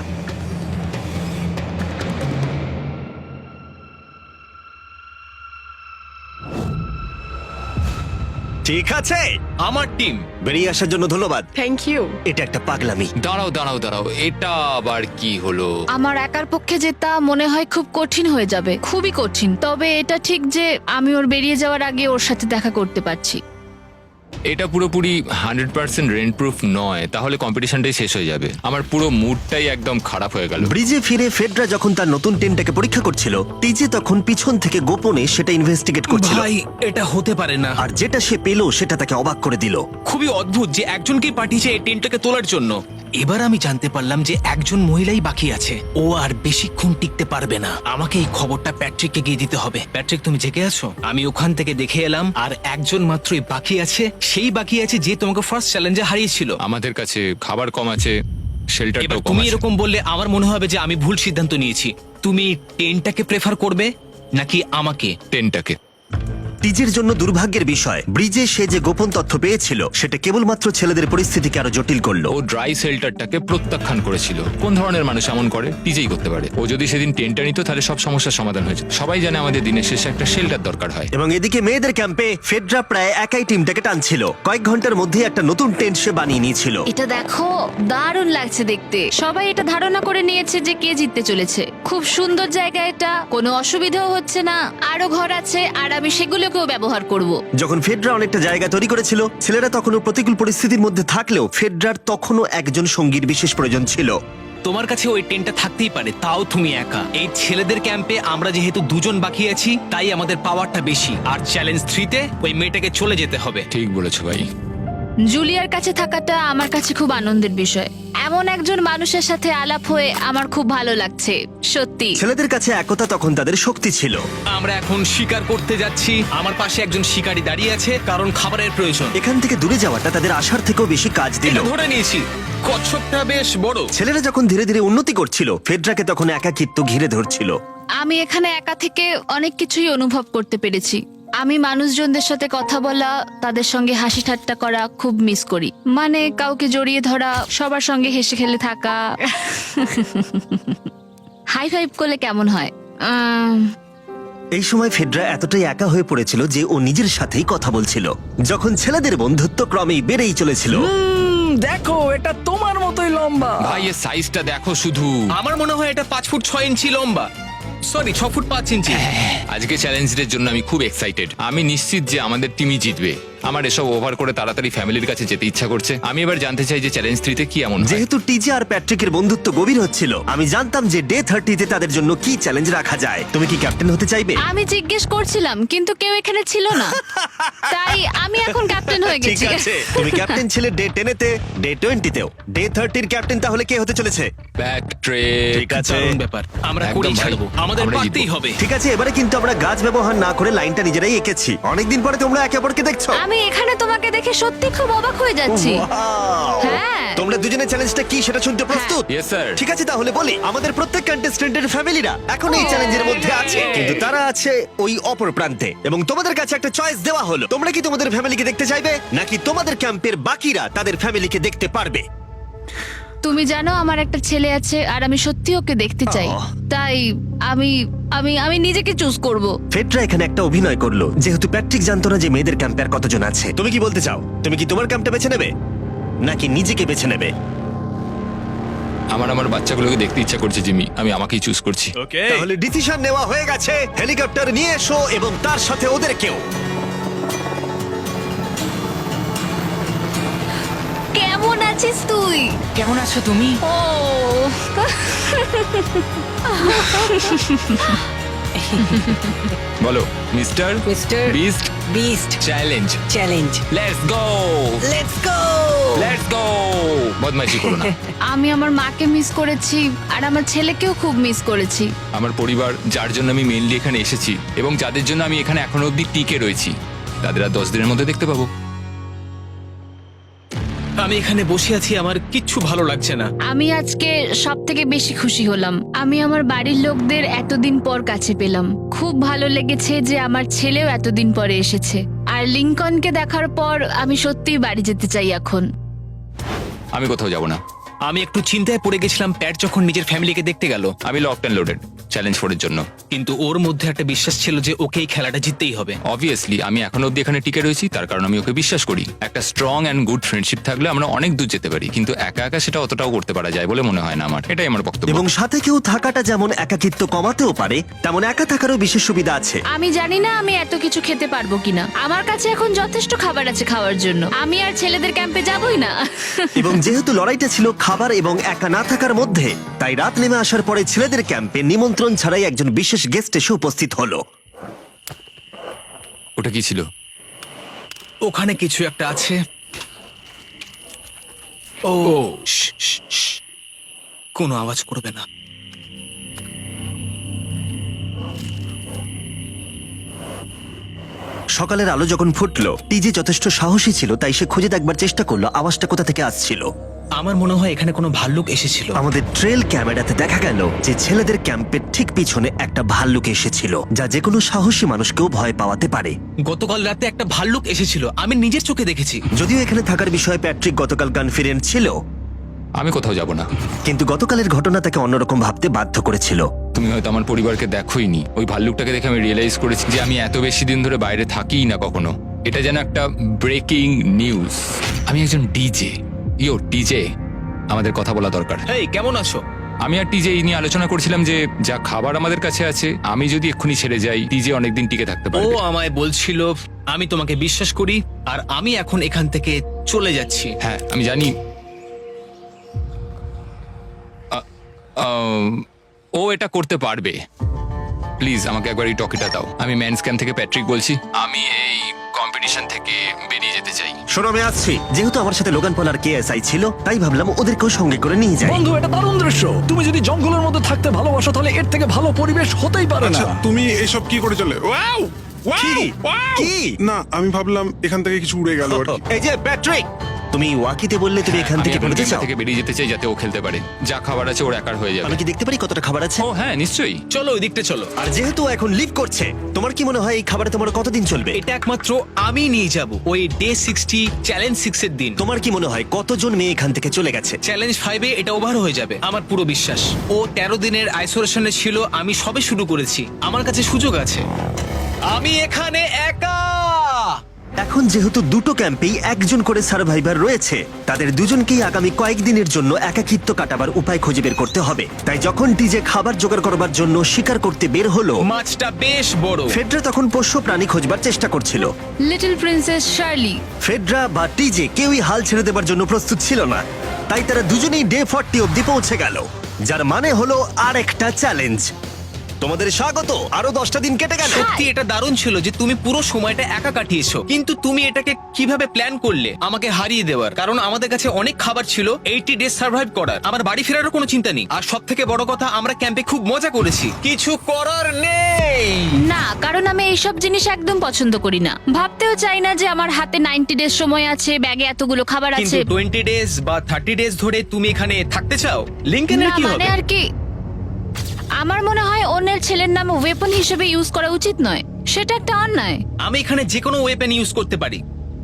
ঠিক আছে, আমার টিম। বেরিয়ে আসার জন্য ধন্যবাদ। Thank you. এটা একটা পাগলামি। দাঁড়াও দাঁড়াও দাঁড়াও, এটা আবার কি হলো? আমার একার পক্ষে জেতা মনে হয় খুব কঠিন হয়ে যাবে, খুবই কঠিন। তবে এটা ঠিক যে আমি ওর বেরিয়ে যাওয়ার আগে ওর সাথে দেখা করতে পারছি। এটা পুরোপুরি 100% রেন্ট প্রুফ নয়, তাহলে কম্পিটিশনটাই শেষ হয়ে যাবে। আমার পুরো মুডটাই একদম খারাপ হয়ে গেল। ব্রিজে ফিরে ফেডরা যখন তার নতুন টেন্টটাকে পরীক্ষা করছিল, টিজে তখন পিছন থেকে গোপনে সেটা ইনভেস্টিগেট করছিল। ভাই, এটা হতে পারে না। আর যেটা সে পেল সেটা তাকে অবাক করে দিল। খুবই অদ্ভুত যে একজনকেই পাঠিয়েছে এই টেন্টটাকে তোলার জন্য। এবার আমি জানতে পারলাম যে একজন মহিলাই বাকি আছে। ও আর বেশিক্ষণ টিকতে পারবে না। আমাকে এই খবরটা প্যাট্রিককে গিয়ে দিতে হবে। প্যাট্রিক, তুমি জেগে আছো? আমি ওখান থেকে দেখে এলাম আর একজন মাত্রই বাকি আছে। সেই বাকি আছে যে তোমাকে ফার্স্ট চ্যালেঞ্জে হারিয়েছিল। আমাদের কাছে খাবার কম আছে, এবার শেল্টারটাও কম তুমি আছে। এরকম বললে আমার মনে হবে যে আমি ভুল সিদ্ধান্ত নিয়েছি। তুমি টেন্টটাকে প্রেফার করবে নাকি আমাকে? টেনটাকে। টিজের জন্য দুর্ভাগ্যের বিষয়, ব্রিজে সে যে গোপন তথ্য পেয়েছিল সেটা কেবলমাত্র ছেলেদের পরিস্থিতিকে আরো জটিল করলো। ও ড্রাই শেল্টারটাকে প্রত্যাখ্যান করেছিল। কোন ধরনের মানুষ এমন করে? টিজেই করতে পারে। ও যদি সেদিন টেন্টটা নিত তাহলে সব সমস্যার সমাধান হয়েছে। সবাই জানে আমাদের দিনের শেষে একটা শেল্টার দরকার হয়। এবং এদিকে মেয়েদের ক্যাম্পে ফেডরা প্রায় একাই টিমটাকে টানছিল। কয়েক ঘন্টার মধ্যে একটা নতুন টেন্ট সে বানিয়ে নিয়েছিল। এটা দেখো, দারুণ লাগছে দেখতে। সবাই এটা ধারণা করে নিয়েছে যে কে জিততে চলেছে। খুব সুন্দর জায়গা এটা, কোনো অসুবিধাও হচ্ছে না। আরো ঘর আছে আর আমি সেগুলোকেও ব্যবহার করব। যখন ফেডরা অনেকটা জায়গা তৈরি করেছিল, ছেলেরা তখনও প্রতিকূল পরিস্থিতির মধ্যে থাকলেও ফেডরার তখনও একজন সঙ্গীর বিশেষ প্রয়োজন ছিল। তোমার কাছে ওই টেন্টটা থাকতেই পারে, তাও তুমি একা। এই ছেলেদের ক্যাম্পে আমরা যেহেতু দুজন বাকি আছি, তাই আমাদের পাওয়ারটা বেশি। আর চ্যালেঞ্জ 3-তে ওই মেয়েটাকে চলে যেতে হবে। ঠিক বলেছো ভাই। জুলিয়ার কাছে থাকাটা আমার কাছে খুব আনন্দের বিষয়। এমন একজন মানুষের সাথে আলাপ হয়ে আমার খুব ভালো লাগছে, সত্যি। ছেলেদের কাছে একতা তখন তাদের শক্তি ছিল। আমরা এখন শিকার করতে যাচ্ছি। আমার পাশে একজন শিকারী দাঁড়িয়ে আছে, কারণ খাবারের প্রয়োজন। এখান থেকে দূরে যাওয়াটা তাদের আশার থেকেও বেশি কাজ দিল। এটা ধরে নিয়েছি। কচ্ছপটা বেশ বড়। ছেলেরা যখন ধীরে ধীরে উন্নতি করছিল, ফেডরাকে তখন একাকিত্ব ঘিরে ধরছিল। আমি এখানে একা থেকে অনেক কিছুই অনুভব করতে পেরেছি। আমি মানুষজনদের সাথে কথা বলা, তাদের সঙ্গে হাসি ঠাট্টা করা খুব মিস করি। মানে কাউকে জড়িয়ে ধরা, সবার সঙ্গে হেসে খেলে থাকা। হাই ফাইভ করলে কেমন হয়? এই সময় ফেডরা এতটাই একা হয়ে পড়েছিল যে ও নিজের সাথেই কথা বলছিল। যখন ছেলেদের বন্ধুত্ব ক্রমেই বেড়েই চলেছিল। দেখো, এটা তোমার মতোই লম্বা। ভাই এর সাইজটা দেখো শুধু। আমার মনে হয় এটা 5 ফুট 6 ইঞ্চি লম্বা। সরি, 6 ফুট 5 ইঞ্চি। আজকে চ্যালেঞ্জের জন্য আমি খুব এক্সাইটেড। আমি নিশ্চিত যে আমাদের টিমই জিতবে। আমার এসব ওভার করে তাড়াতাড়ি ফ্যামিলির কাছে যেতে ইচ্ছা করছে। আমি এবার জানতে চাই যে চ্যালেঞ্জ 3-তে কি এমন হয়। যেহেতু টিজে আর প্যাট্রিকের বন্ধুত্ব গভীর হচ্ছিল, আমি জানতাম যে ডে 30-তে তাদের জন্য কি চ্যালেঞ্জ রাখা যায়। তুমি কি ক্যাপ্টেন হতে চাইবে? আমি জিজ্ঞেস করছিলাম কিন্তু কেউ এখানে ছিল না, তাই আমি এখন ক্যাপ্টেন হয়ে ঠিক গেছি। আছে, তুমি ক্যাপ্টেন ছিলে ডে 10-তে, ডে 20-তেও। ডে 30-র ক্যাপ্টেন তাহলে কে হতে চলেছে? প্যাট্রিক। ঠিক আছে, দারুণ ব্যাপার। আমরা একদম করেই ভাই। ছাড়বো। আমাদের আমরাই পারতেই জিতবো। হবে। ঠিক আছে, এবারে কিন্তু আমরা গাছ ব্যবহার না করে লাইনটা নিজেরাই এঁকেছি। অনেকদিন পরে তোমরা একে অপরকে দেখছো। আমি এখানে তোমাকে দেখে সত্যি খুব অবাক হয়ে যাচ্ছি। Wow! হ্যাঁ। তোমরা দুজনের চ্যালেঞ্জটা কি সেটা শুনতে প্রস্তুত? Yes, sir. ঠিক আছে, তাহলে বলি, আমাদের প্রত্যেক কন্টেস্টেন্টের ফ্যামিলিরা এখন এই চ্যালেঞ্জের মধ্যে আছে, কিন্তু তারা আছে ওই অপর প্রান্তে। এবং তোমাদের কাছে একটা চয়েস দেওয়া হলো, তোমরা কি তোমাদের ফ্যামিলিকে দেখতে চাইবে নাকি তোমাদের ক্যাম্পের বাকিরা তাদের ফ্যামিলিকে দেখতে পারবে? তুমি জানো আমার একটা ছেলে আছে আর আমি সত্যি ওকে দেখতে চাই। তাই আমি আমি আমি নিজেকে চুজ করব। ফেডরা এখানে একটা অভিনয় করলো, যেহেতু প্যাট্রিক জানতো না যে মেয়েদের ক্যাম্পে আর কতজন আছে। তুমি কি বলতে চাও? তুমি কি তোমার ক্যাম্পটা বেছে নেবে নাকি নিজেকে বেছে নেবে? আমার বাচ্চাগুলোকে দেখতে ইচ্ছা করছে জিমি। আমি আমাকেই চুজ করছি। তাহলে ডিসিশন নেওয়া হয়ে গেছে। হেলিকপ্টার নিয়ে এসো এবং তার সাথে ওদেরকেও। কেমন আছিস তুই? কেমন আছো তুমি? ও বলো mister mister beast beast challenge. Challenge. Let's go, let's go. Let's go. বদমাইশি করো না। আমি আমার মাকে মিস করেছি আর আমার ছেলেকেও খুব মিস করেছি। আমার পরিবার, যার জন্য আমি মেইনলি এখানে এসেছি এবং যাদের জন্য আমি এখানে এখনো অবধি টিকে রয়েছি, তাদের আর 10 দিনের মধ্যে দেখতে পাবো। আমি এখানে বসে আছি, আমার কিচ্ছু ভালো লাগছে না। আমি আজকে সব থেকে বেশি খুশি হলাম। আমি আমার বাড়ির লোকদের এতদিন পর কাছে পেলাম। খুব ভালো লেগেছে যে আমার ছেলেও এতদিন পরে এসেছে। আর লিংকনকে দেখার পর আমি সত্যিই বাড়ি যেতে চাই এখন। আমি কোথাও যাব না। আমি একটু চিন্তায় পড়ে গেছিলাম প্যাট যখন নিজের ফ্যামিলিকে দেখতে গেল, আমি লকড অ্যান্ড লোডেড চ্যালেঞ্জ 4 এর জন্য। কিন্তু ওর মধ্যে একটা বিশ্বাস ছিল যে ওকে এই খেলাটা জিততেই হবে। অবভিয়াসলি আমি এখনো অব্দি এখানে টিকে রয়েছি, তার কারণ আমি ওকে বিশ্বাস করি। একটা স্ট্রং অ্যান্ড গুড ফ্রেন্ডশিপ থাকলে আমরা অনেক দূর যেতে পারি, কিন্তু একা একা সেটা অতটাও করতে পারা যায় বলে মনে হয় না আমার। এটাই আমার বক্তব্য। এবং সাথে কেউ থাকাটা যেমন একাকিত্ব কমাতেও পারে, তেমন একা থাকারও বিশেষ সুবিধা আছে। আমি জানি না আমি এত কিছু খেতে পারবো কিনা। আমার কাছে এখন যথেষ্ট খাবার আছে খাওয়ার জন্য। আমি আর ছেলেদের ক্যাম্পে যাবই না। এবং যেহেতু লড়াইটা ছিল খাবার এবং একা না থাকার মধ্যে, তাই রাত নেমে আসার পরে ছেলেদের ক্যাম্পে নিমন্ত্রণ ছাড়াই একজন বিশেষ গেস্ট এসে উপস্থিত হলো। ওটা কি ছিল? ওখানে কিছু একটা আছে। ও শ্, শ্, শ্। কোনো আওয়াজ করবে না। সকালের আলো যখন ফুটলো, টিজে যথেষ্ট সাহসী ছিল, তাই সে খুঁজে দেখবার চেষ্টা করলো আওয়াজটা কোথা থেকে আসছিল। আমার মনে হয় এখানে কোনো ভাল্লুক এসেছিল। আমাদের ট্রেল ক্যামেরাতে দেখা গেল যে ছেলেদের ক্যাম্পের ঠিক পিছনে একটা ভাল্লুক এসেছিল, যা যে কোনো সাহসী মানুষকেও ভয় পাওয়াতে পারে। গতকাল রাতে একটা ভাল্লুক এসেছিল, আমি নিজের চোখে দেখেছি। যদিও এখানে থাকার বিষয়ে প্যাট্রিক গতকাল কনফিডেন্ট ছিল, আমি কোথাও যাব না। কিন্তু গতকালের ঘটনা তাকে অন্যরকম ভাবতে বাধ্য করেছিল। তুমি হয়তো আমার পরিবারকে দেখোইনি। ওই ভাল্লুকটাকে দেখে আমি রিয়েলাইজ করেছি যে আমি এত বেশি দিন ধরে বাইরে থাকিই না কখনো। এটা যেন একটা ব্রেকিং নিউজ। আমি একজন ডিজে। ডিজে, আমাদের কথা বলা দরকার। এই কেমন আছো? আমি আর টিজে এই নিয়ে আলোচনা করছিলাম যে যা খাবার আমাদের কাছে আছে, আমি যদি এক্ষুনি ছেড়ে যাই টিজে অনেকদিন টিকে থাকতে ও পারবে। আমায় বলছিল আমি তোমাকে বিশ্বাস করি আর আমি এখন এখান থেকে চলে যাচ্ছি। হ্যাঁ আমি জানি। ও এটা করতে পারবে। প্লিজ আমাকে একবার এই টকিটা দাও। আমি ম্যানস ক্যাম্প থেকে প্যাট্রিক বলছি। আমি এই কম্পিটিশন থেকে বেরিয়ে যেতে চাই। শোনো, আমি আসছি। যেহেতু আমার সাথে লোগান পল আর কেএসআই ছিল, তাই ভাবলাম ওদেরকেও সঙ্গে করে নিয়ে যাই। বন্ধু, এটা দারুণ দৃশ্য। তুমি যদি জঙ্গলের মধ্যে থাকতে ভালোবাসো তাহলে এর থেকে ভালো পরিবেশ হতেই পারে না। আচ্ছা, তুমি এসব কি করে চলে? ওয়াও কি? কি? না, আমি ভাবলাম এখান থেকে কিছু উড়ে গেল আর কি। এই যে প্যাট্রিক, তুমি ওয়াকিতে বললে তুমি এখান আমি থেকে এখন বেরোতে গেমটা চাও। থেকে বেরিয়ে যেতে চাই যাতে ও খেলতে পারে। যা খাবার আছে ওর একার হয়ে যাবে। আমি কি দেখতে পারি কতটা খাবার আছে? ও হ্যাঁ নিশ্চয়ই। চলো ওই দিকটা চলো। আর যেহেতু ও এখন লিভ করছে, তোমার কি মনে হয় এই খাবারে তোমার কতদিন চলবে? এটা একমাত্র আমি নিয়ে যাব ওই ডে 60 চ্যালেঞ্জ 6 এর দিন। তোমার কি মনে হয় কতজন মেয়ে এখান থেকে চলে গেছে? চ্যালেঞ্জ 5 এ এটা ওভার হয়ে যাবে, আমার পুরো বিশ্বাস। ও 13 দিনের আইসোলেশনে ছিল, আমি সবে শুরু করেছি। আমার কাছে সুযোগ আছে। আমি এখানে একা। এখন যেহেতু দুটো ক্যাম্পেই একজন করে সার্ভাইভার রয়েছে, তাদের দুজনকেই আগামী কয়েকদিনের জন্য একাকিত্ব কাটাবার উপায় খুঁজে বের করতে হবে। তাই যখন টিজে খাবার জোগাড় করবার জন্য শিকার করতে বের হলো, মাছটা বেশ বড়। ফেডরা তখন পোষ্য প্রাণী খোঁজবার চেষ্টা করছিল। Little princess Shirley. ফেডরা বা টিজে কেউই হাল ছেড়ে দেবার জন্য প্রস্তুত ছিল না, তাই তারা দুজনেই ডে 40 অব্দি পৌঁছে গেল, যার মানে হলো আর একটা চ্যালেঞ্জ। তোমাদের স্বাগত। আরো 10টা দিন কেটে গেল। সত্যি এটা দারুণ ছিল যে তুমি পুরো সময়টা একা কাটিয়েছো, কিন্তু তুমি এটাকে কিভাবে প্ল্যান করলে আমাকে হারিয়ে দেওয়ার? কারণ আমাদের কাছে অনেক খাবার ছিল 80 ডেজ সার্ভাইভ করার। আমার বাড়ি ফেরারও কোনো চিন্তা নেই। আর সব থেকে বড় কথা, আমরা ক্যাম্পে খুব মজা করেছি। কিছু করার নেই। না, কারণ আমি এইসব জিনিস একদম পছন্দ করি না। ভাবতেও চাই না যে আমার হাতে 90 ডেজ সময় আছে, ব্যাগে এতগুলো খাবার কিন্তু আছে। 20 ডেজ বা 30 ডেজ ধরে তুমি এখানে থাকতে চাও? লিংকেনের না কি মানে হবে? আর কি, আমার মনে হয় অন্যের ছেলের নাম ওয়েপন হিসেবে ইউজ করা উচিত নয়। সেটা একটা অন্যায়। আমি এখানে যে কোনো ওয়েপেন ইউজ করতে পারি।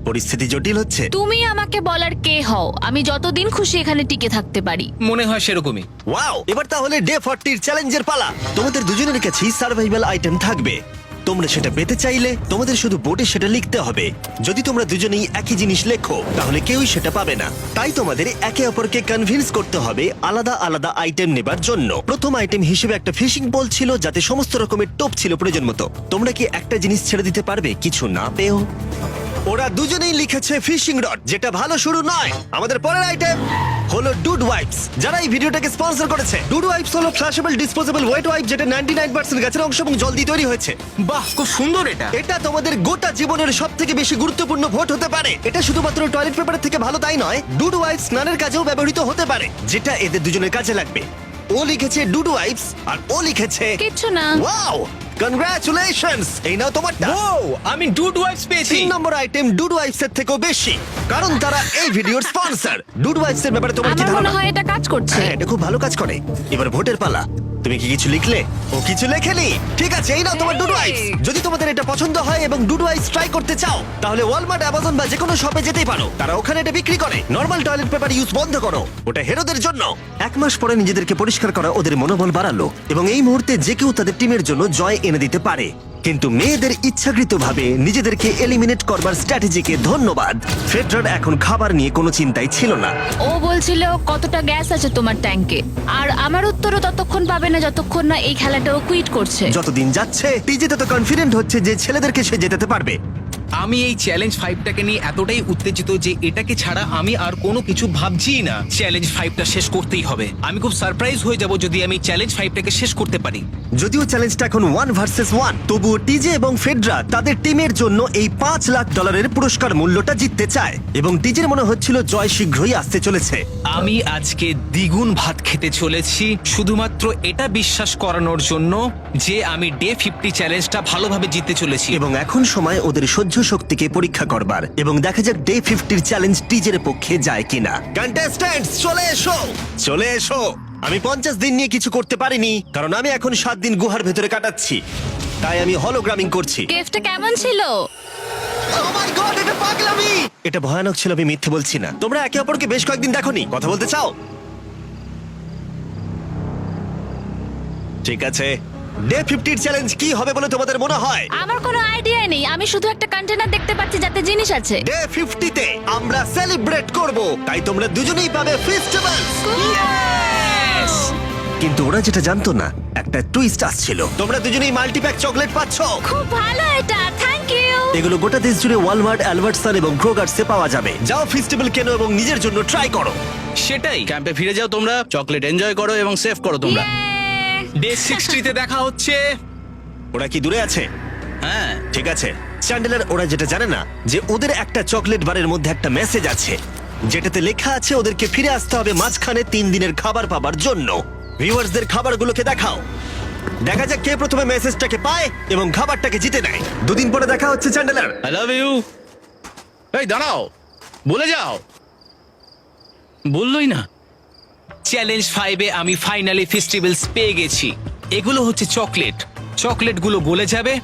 পরিস্থিতি জটিল হচ্ছে। তুমি আমাকে বলার কে হও? আমি যতদিন খুশি এখানে টিকে থাকতে পারি। মনে হয় সেরকমই। ওয়াও, এবার তাহলে ডে 40 এর চ্যালেঞ্জের পালা। তোমাদের দুজনের কাছেই সার্ভাইভাল আইটেম থাকবে। তোমরা সেটা পেতে চাইলে তোমাদের শুধু বোর্ডে সেটা লিখতে হবে। যদি তোমরা দুজনেই একই জিনিস লেখো, তাহলে কেউই সেটা পাবে না। তাই তোমাদের একে অপরকে কনভিন্স করতে হবে আলাদা আলাদা আইটেম নেবার জন্য। প্রথম আইটেম হিসেবে একটা ফিশিং বল ছিল, যাতে সমস্ত রকমের টোপ ছিল প্রয়োজন মতো। তোমরা কি একটা জিনিস ছেড়ে দিতে পারবে কিছু না পেও? ওরা দুজনেই লিখেছে ফিশিং রড, যেটা ভালো শুরু নয়। আমাদের পরের আইটেম হলো ডুড ওয়াইপস, যারা এই ভিডিওটাকে স্পন্সর করেছে। ডুড ওয়াইপস হলো ফ্ল্যাশেবল ডিসপোজেবল ওয়েট ওয়াইপ, যেটা 99% গাছের অংশ এবং জল দিয়ে তৈরি হয়েছে। বাহ, খুব সুন্দর এটা। এটা তোমাদের গোটা জীবনের সবথেকে বেশি গুরুত্বপূর্ণ ভোট হতে পারে। এটা শুধুমাত্র টয়লেট পেপারের থেকে ভালো তাই নয়, ডুড ওয়াইপস স্নানের কাজেও ব্যবহৃত হতে পারে, যেটা এদের দুজনের কাজে লাগবে। ও লিখেছে ডুড ওয়াইপস আর ও লিখেছে কিচ্ছু না। Wow, congratulations! এই নাও তোমারটা। ও, আমি ডুড ওয়াইপস পেয়েছি। 3 নম্বর আইটেম ডুড ওয়াইপস এর থেকেও বেশি, কারণ তারা এই ভিডিওর স্পন্সর। ডুড ওয়াইপস এর ব্যাপারে তোমার কি আমার মনে ধারণা? হয় এটা কাজ করছে। হ্যাঁ, এটা খুব ভালো কাজ করে। এবার ভোটের পালা। তুমি কি কিছু লিখলে? ও কিছু লেখেনি। ঠিক আছে, এই নাও তোমার ডুডু আইস। যদি তোমাদের এটা পছন্দ হয় এবং ডুডু আইস ট্রাই করতে চাও, তাহলে ওয়ালমার্ট, অ্যামাজন বা যে কোনো শপে যেতেই পারো। তারা ওখানে এটা বিক্রি করে। নর্মাল টয়লেট পেপার ইউজ বন্ধ করো, ওটা হেরোদের জন্য। 1 মাস পরে নিজেদেরকে পরিষ্কার করা ওদের মনোবল বাড়ালো এবং এই মুহূর্তে যে কেউ তাদের টিমের জন্য জয় এনে দিতে পারে। কিন্তু মেয়েদের ইচ্ছাকৃতভাবে নিজেদেরকে এলিমিনেট করবার স্ট্র্যাটেজিকে ধন্যবাদ। ফেডরার এখন খাবার নিয়ে কোনো চিন্তাই ছিল না। ও বলছিল কতটা গ্যাস আছে তোমার ট্যাঙ্কে, আর আমার উত্তরও ততক্ষণ পাবে না যতক্ষণ না এই খেলাটাও কুইট করছে। যতদিন যাচ্ছে টিজে তত কনফিডেন্ট হচ্ছে যে ছেলেদেরকে সে জেতাতে পারবে। আমি এই চ্যালেঞ্জ 5টাকে নিয়ে এতটাই উত্তেজিত যে এটাকে ছাড়া আমি আর কোনো কিছু ভাবছিই না। চ্যালেঞ্জ 5টা শেষ করতেই হবে। আমি খুব সারপ্রাইজ হয়ে যাব যদি আমি চ্যালেঞ্জ 5টাকে শেষ করতে পারি। যদিও চ্যালেঞ্জটা এখন 1 ভার্সেস 1, তবুও টিজে এবং ফেডরা তাদের টিমের জন্য এই $5 লাখ পুরস্কার মূল্যটা জিততে চায় এবং টিজের মনে হচ্ছিল জয় শীঘ্রই আসতে চলেছে। আমি আজকে দ্বিগুণ ভাত খেতে চলেছি শুধুমাত্র এটা বিশ্বাস করানোর জন্য যে আমি ডে 50 চ্যালেঞ্জটা ভালোভাবে জিততে চলেছি। এবং এখন সময় ওদের সহ্য শক্তিকে পরীক্ষা করবার এবং দেখা যাক ডে 50 চ্যালেঞ্জ টিজের পক্ষে যায় কিনা। কন্টেস্ট্যান্টস চলে এসো, চলে এসো। আমি 50 দিন নিয়ে কিছু করতে পারিনি কারণ আমি এখন 7 দিন গুহার ভেতরে কাটাচ্ছি, তাই আমি হলোগ্রামিং করছি। কেভটা কেমন ছিল? Oh my God, এটা পাগলামি! এটা ভয়ানক ছিল, আমি মিথ্যে বলছি না। তোমরা একে অপরকে বেশ কয়েকদিন দেখোনি, কথা বলতে চাও? ঠিক আছে, ডে 50 চ্যালেঞ্জ কি হবে বলে তোমাদের মনে হয়? আমার কোনো আইডিয়া নেই, আমি শুধু একটা কন্টেনার দেখতে পাচ্ছি যাতে জিনিস আছে। ডে 50 তে আমরা সেলিব্রেট করব, তাই তোমরা দুজনেই পাবে ফেস্টিভ্যালস। কিন্তু ওরা যেটা জানতো না, একটা টুইস্ট আসছিল। তোমরা দুজনেই মাল্টিপ্যাক চকলেট পাচ্ছো। খুব ভালো এটা, থ্যাংক ইউ। এগুলো গোটা দেশ জুড়ে ওয়ালমার্ট, অ্যালবার্টসন এবং ক্রোগার্সে পাওয়া যাবে। যাও ফেস্টিভ্যাল কেনো এবং নিজের জন্য ট্রাই করো। সেটাই। ক্যাম্পে ফিরে যাও তোমরা, চকলেট এনজয় করো এবং সেভ করো তোমরা। ডে 60 তে দেখা হচ্ছে। ওরা কি দূরে আছে? হ্যাঁ, ঠিক আছে চ্যান্ডেলার, ওরা যেটা জানে না যে ওদের একটা চকলেট বারের মধ্যে একটা মেসেজ আছে যেটাতে লেখা আছে ওদেরকে ফিরে আসতে হবে মাঝখানে 3 দিনের খাবার পাবার জন্য। ভিউয়ার্সদের খাবারগুলোকে দেখাও, দেখা যাক কে প্রথমে মেসেজটাকে পায় এবং খাবারটাকে জিতে নেয়। 2 দিন পরে দেখা হচ্ছে চ্যান্ডেলার। I love you. এই দাঁড়াও, বলে যাও। বললোই না। চ্যালেঞ্জ 5 এ আমি ফাইনালি ফেস্টিভ্যালস পেয়ে গেছি। এগুলো হচ্ছে চকলেট। চকলেটগুলো গলে যাবে,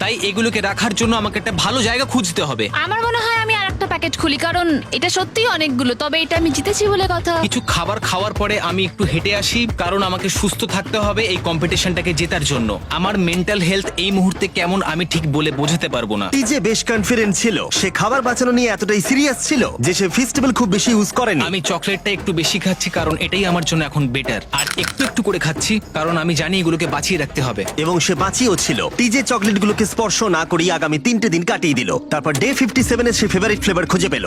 তাই এগুলোকে রাখার জন্য আমাকে একটা ভালো জায়গা খুঁজতে হবে। আমার মনে হয় আমি আরেকটা প্যাকেট খুলি, কারণ এটা সত্যিই অনেকগুলো, তবে এটা আমি জিতেছি বলে কথা। কিছু খাবার খাওয়ার পরে আমি একটু হেঁটে আসি, কারণ আমাকে সুস্থ থাকতে হবে এই কম্পিটিশনটাকে জেতার জন্য। আমার মেন্টাল হেলথ এই মুহূর্তে কেমন আমি ঠিক বলে বোঝাতে পারবো না। টিজে বেশ কনফিডেন্ট ছিল, সে খাবার বাঁচানো নিয়ে এতটাই সিরিয়াস ছিল যে সে ফেস্টিভ্যাল খুব বেশি ইউজ করেনি। আমি চকলেটটা একটু বেশি খাচ্ছি কারণ এটাই আমার জন্য এখন বেটার, আর একটু একটু করে খাচ্ছি কারণ আমি জানি এগুলোকে বাঁচিয়ে রাখতে হবে। এবং সে বাঁচিয়েও ছিল। টিজে চকলেটগুলোকে স্পর্শ না করেই আগামী 3টে দিন কাটিয়ে দিল। তারপর ডে 57 এ সে ফেভারিট ফ্লেভার খুঁজে পেল।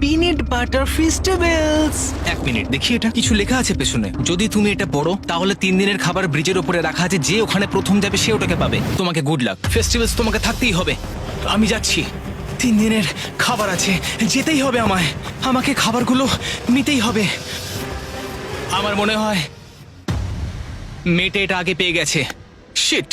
Peanut butter festivals. 1 মিনিট দেখি, এটা কিছু লেখা আছে পেছনে। যদি তুমি এটা পড়ো তাহলে 3 দিনের খাবার ব্রিজের উপরে রাখা আছে, যে ওখানে প্রথম যাবে সে ওটাকে পাবে। তোমাকে গুড লাক। ফেস্টিভ্যালস তোমাকে থাকতেই হবে। আমি যাচ্ছি, 3 দিনের খাবার আছে, যেতেই হবে আমায়। আমাকে খাবারগুলো নিতেই হবে। আমার মনে হয় মেয়েটা এটা আগে পেয়ে গেছে। শিট।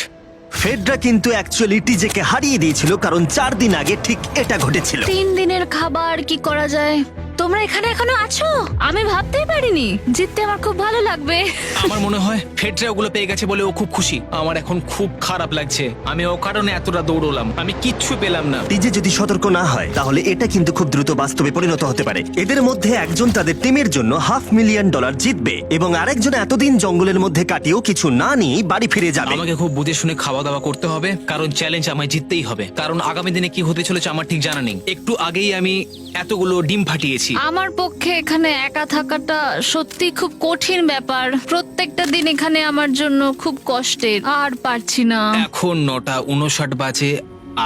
ফেডরা কিন্তু অ্যাকচুয়ালি টিজেকে হারিয়ে দিয়েছিল কারণ 4 দিন আগে ঠিক এটা ঘটেছিল। 3 দিনের খাবার কি করা যায়? তোমরা এখানে এখনো আছো? আমি ভাবতেই পারিনি। জিততে আমার খুব ভালো লাগবে। আমার মনে হয় ফেডরা ওগুলো পেয়ে গেছে বলে ও খুব খুশি। আমার এখন খুব খারাপ লাগছে। আমি ও কারণে এতটা দৌড়লাম, আমি কিচ্ছু পেলাম না। টিজে যদি সতর্ক না হয় তাহলে এটা কিন্তু খুব দ্রুত বাস্তবে পরিণত হতে পারে। এদের মধ্যে একজন তাদের টিমের জন্য $500,000 জিতবে এবং আরেকজন এতদিন জঙ্গলের মধ্যে কাটিয়েও কিছু না নিয়ে বাড়ি ফিরে যাবে। আমাকে খুব বুঝে শুনে খাওয়া দাওয়া করতে হবে কারণ চ্যালেঞ্জ আমায় জিততেই হবে। কারণ আগামী দিনে কি হতে চলেছে আমার ঠিক জানা নেই। একটু আগেই আমি এতগুলো ডিম ফাটিয়েছি। আমার পক্ষে এখানে একা থাকাটা সত্যি খুব কঠিন ব্যাপার। প্রত্যেকটা দিন এখানে আমার জন্য খুব কষ্টের, আর পারছি না। এখন 9:59 বাজে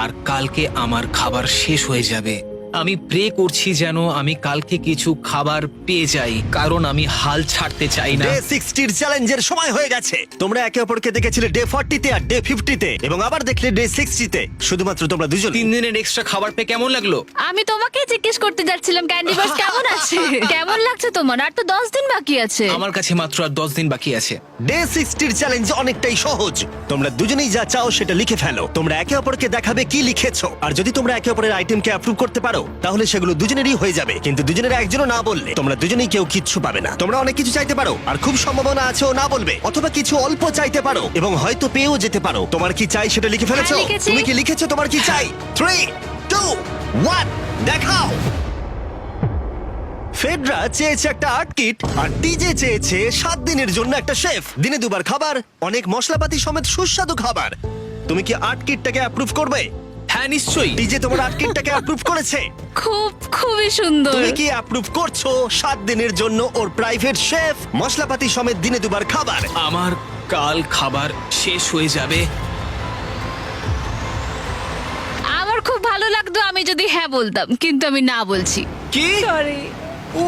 আর কালকে আমার খাবার শেষ হয়ে যাবে। আমি প্রে করছি যেন আমি কালকে কিছু খাবার পেয়ে যাই, কারণ আমি হাল ছাড়তে চাই না। ডে 60 চ্যালেঞ্জের সময় হয়ে গেছে। তোমরা একে অপরকে দেখেছিলে ডে 40 তে আর ডে 50 তে এবং আবার দেখলে ডে 60 তে। শুধুমাত্র তোমরা দুজন। 3 দিনের এক্সট্রা খাবার পেয়ে কেমন লাগলো? আমি তোমাকে জিজ্ঞেস করতে যাচ্ছিলাম ক্যান্ডি বাস কেমন আছে। কেমন লাগছে তোমার? আর তো 10 দিন বাকি আছে। আমার কাছে মাত্র আর 10 দিন বাকি আছে। ডে 60 চ্যালেঞ্জ অনেকটাই সহজ। তোমরা দুজনেই যা চাও সেটা লিখে ফেলো। তোমরা একে অপরকে দেখাবে কি লিখেছো, আর যদি তোমরা একে অপরের আইটেমকে অ্যাপ্রুভ করতে পারো পারো তাহলে সেগুলো দুজনেরই হয়ে যাবে, কিন্তু দুজনের একজনও না বললে তোমরা দুজনেই কেউ কিচ্ছু পাবে না। তোমরা অনেক কিছু চাইতে পারো আর খুব সম্ভাবনা আছে ও না বলবে, অথবা কিছু অল্প চাইতে পারো এবং হয়তো পেয়েও যেতে পারো। তোমার কি চাই সেটা লিখে ফেলেছো? হ্যাঁ, লিখেছি। তুমি কি লিখেছো তোমার কি চাই? 3, 2, 1 দেখাও। ফেডরা চেয়েছে একটা আর্ট কিট আর টিজে চেয়েছে 7 দিনের জন্য একটা শেফ, দিনে 2 বার খাবার, অনেক মশলাপাতি সমেত সুস্বাদু খাবার। তুমি কি আর্ট কিটটাকে অ্যাপ্রুভ করবে? হ্যাঁ নিশ্চয়ই। টিজে তোমার আর্ট কিটটাকে অ্যাপ্রুভ করেছে। খুবই সুন্দর। তুমি কি অ্যাপ্রুভ করছো 7 দিনের জন্য ওর প্রাইভেট শেফ, মশলাপাতি সমেত দিনে 2 বার খাবার? আমার কাল খাবার শেষ হয়ে যাবে। আমার খুব ভালো লাগতো আমি যদি হ্যাঁ বলতাম, কিন্তু আমি না বলছি। কি? ও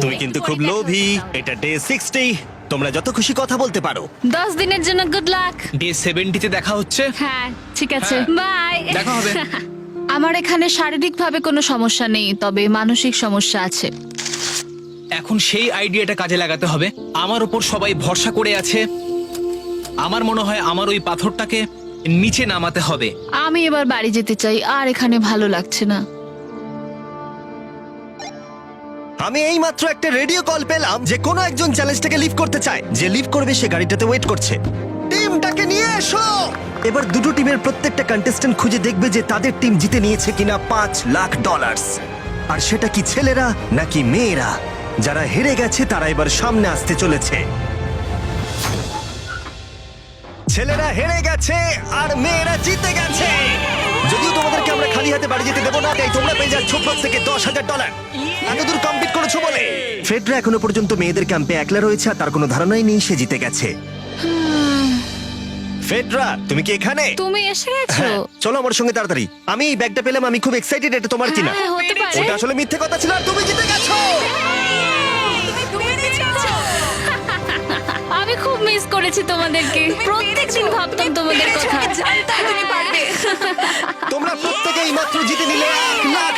তুমি কিন্তু খুব লোভী। এটা ডে 60, তোমরা যত খুশি কথা বলতে পারো। 10 দিনের জন্য গুড লাক। ডে 70 তে দেখা হচ্ছে। হ্যাঁ ঠিক আছে, হ্যাঁ। বাই। দেখা হবে। আমার এখানে শারীরিকভাবে কোনো সমস্যা নেই, তবে মানসিক সমস্যা আছে। এখন সেই আইডিয়াটা কাজে লাগাতে হবে। আমার উপর সবাই ভরসা করে আছে। আমার মনে হয় আমার ওই পাথরটাকে নিচে নামাতে হবে। আমি এবার বাড়ি যেতে চাই, আর এখানে ভালো লাগছে না। আমি এইমাত্র একটা রেডিও কল পেলাম যে কোনো একজন চ্যালেঞ্জটাকে লিভ করতে চায়। যে লিভ করবে সে গাড়িটাতে ওয়েট করছে। টিমটাকে নিয়ে এসো। এবার দুটো টিমের প্রত্যেকটা কন্টেস্ট্যান্ট খুঁজে দেখবে যে তাদের টিম জিতে নিয়েছে কিনা $5 লাখ। আর সেটা কি ছেলেরা নাকি মেয়েরা? যারা হেরে গেছে তারা এবার সামনে আসতে চলেছে। ছেলেরা হেরে গেছে আর মেয়েরা জিতে গেছে। যদিও তোমাদেরকে আমরা খালি হাতে বাড়ি যেতে দেবো না, তাই তোমরা পেয়ে যাচ্ছ থেকে $10,000। এতদূর কমপ্লিট করেছো বলে। ফেডরা এখনো পর্যন্ত মেয়েদের ক্যাম্পে একলা রয়েছে আর তার কোনো ধারণাই নেই সে জিতে গেছে। ফেডরা তুমি কি এখানে? তুমি এসে গেছো? হ্যাঁ, চলো আমার সঙ্গে তাড়াতাড়ি। আমি এই ব্যাগটা পেলাম, আমি খুব এক্সাইটেড। এটা তোমার কিনা? হ্যাঁ, হতে পারে। ওটা আসলে মিথ্যে কথা ছিল আর তুমি জিতে গেছো। আমি খুব মিস করেছি তোমাদেরকে। প্রত্যেকদিন ভাবতাম তোমাদের কথা। জানতাম তুমি পারবে। তোমরা প্রত্যেকেই মাত্র জিতে নিলে $1 লাখ।